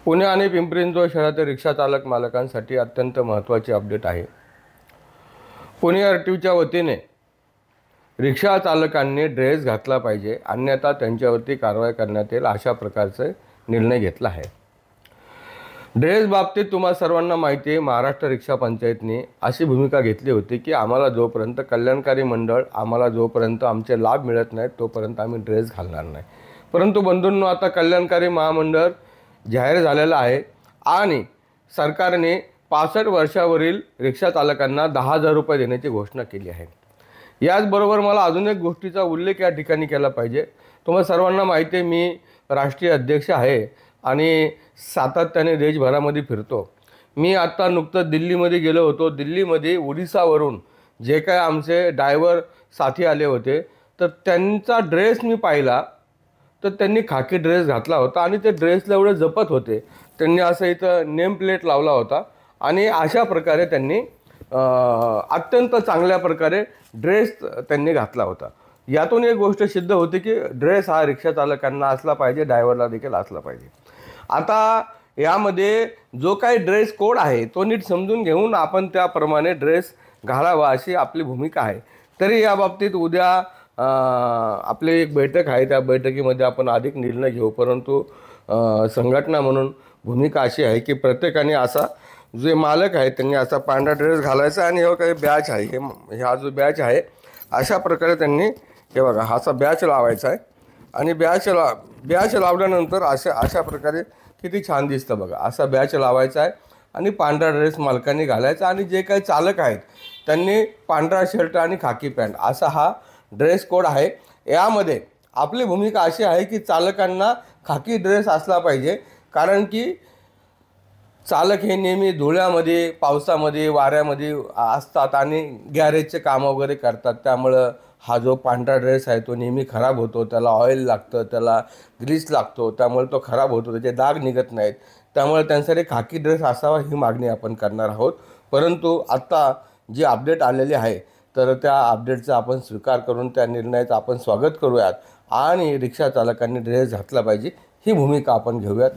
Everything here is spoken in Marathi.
पुणे आणि पिंपरी चिंचवड शहरातील रिक्षा चालक मालकांसाठी अत्यंत महत्त्वाची अपडेट आहे। पुणे आरटीओच्या वतीने रिक्षा चालकांनी ड्रेस घातला पाहिजे, अन्यथा त्यांच्यावरती कारवाई करण्यात येईल अशा प्रकारचे निर्णय घेतला आहे। ड्रेस बाबतीत तुम्हाला सर्वांना माहिती आहे, महाराष्ट्र रिक्षा पंचायतने अशी भूमिका घेतली होती की आम्हाला जोपर्यंत कल्याणकारी मंडळ आम्हाला जोपर्यंत आमचे लाभ मिळत नाहीत तोपर्यंत आम्ही ड्रेस घालणार नाही। परंतु बंधूंनो, आता कल्याणकारी महामंडळ जाहीर झालेला आहे आणि सरकारने 65 वर्षावरील रिक्षा चालकांना 10,000 रुपये देण्याची घोषणा केली आहे। याचबरोबर मला अजून एक गोष्टीचा उल्लेख या ठिकाणी केला पाहिजे। तुम्हाला सर्वांना माहिती आहे, मी राष्ट्रीय अध्यक्ष आहे आणि सातत्याने देशभरामध्ये फिरतो। मी आता नुकतंच दिल्लीमध्ये गेलो होतो। दिल्लीमध्ये ओडिसावरून जे काय आमचे ड्रायव्हर साथी आले होते तर त्यांचा ड्रेस मी पाहिला तर त्यांनी खाकी ड्रेस घातला होता आणि ते ड्रेसला एवढे जपत होते। त्यांनी असं इथं नेम प्लेट लावला होता आणि अशा प्रकारे त्यांनी अत्यंत चांगल्या प्रकारे ड्रेस त्यांनी घातला होता। यातून एक गोष्ट सिद्ध होते की ड्रेस हा रिक्षा चालकांना असला पाहिजे, ड्रायव्हरला देखील असला पाहिजे। आता यामध्ये जो काही ड्रेस कोड आहे तो नीट समजून घेऊन आपण त्याप्रमाणे ड्रेस घालावा अशी आपली भूमिका आहे। तरी या बाबतीत उद्या आपली एक बैठक आहे, त्या बैठकीमध्ये आपण अधिक निर्णय घेऊ। परंतु संघटना म्हणून भूमिका अशी आहे की प्रत्येकाने असा जे मालक आहे त्यांनी असा पांढरा ड्रेस घालायचा आणि हे काही बॅच आहे, हा जो बॅच आहे अशा प्रकारे त्यांनी हे बघा असा बॅच लावायचा आहे आणि बॅच लावल्यानंतर अशा प्रकारे किती छान दिसतं बघा। असा बॅच लावायचा आहे आणि पांढरा ड्रेस मालकांनी घालायचा आणि जे काही चालक आहेत त्यांनी पांढरा शर्ट आणि खाकी पॅन्ट असा हा ड्रेस कोड आहे। यामध्ये आपली भूमिका अशी आहे की चालकांना खाकी ड्रेस असला पाहिजे, कारण की चालक हे नेहमी धुळ्यामध्ये, पावसामध्ये, वाऱ्यामध्ये असतात आणि गॅरेजचे काम वगैरे करतात। त्यामुळं हा जो पांढरा ड्रेस आहे तो नेहमी खराब होतो, त्याला ऑइल लागतं, त्याला ग्रीस लागतो, त्यामुळे तो खराब होतो, त्याचे डाग निघत नाहीत। त्यामुळे त्यांच्यासाठी खाकी ड्रेस असावा ही मागणी आपण करणार आहोत। परंतु आत्ता जी अपडेट आलेली आहे तर त्या अपडेटचा आपण स्वीकार करून त्या निर्णयाचं आपण स्वागत करूयात आणि रिक्षा चालकांनी ड्रेस घातला पाहिजे ही भूमिका आपण घेऊयात।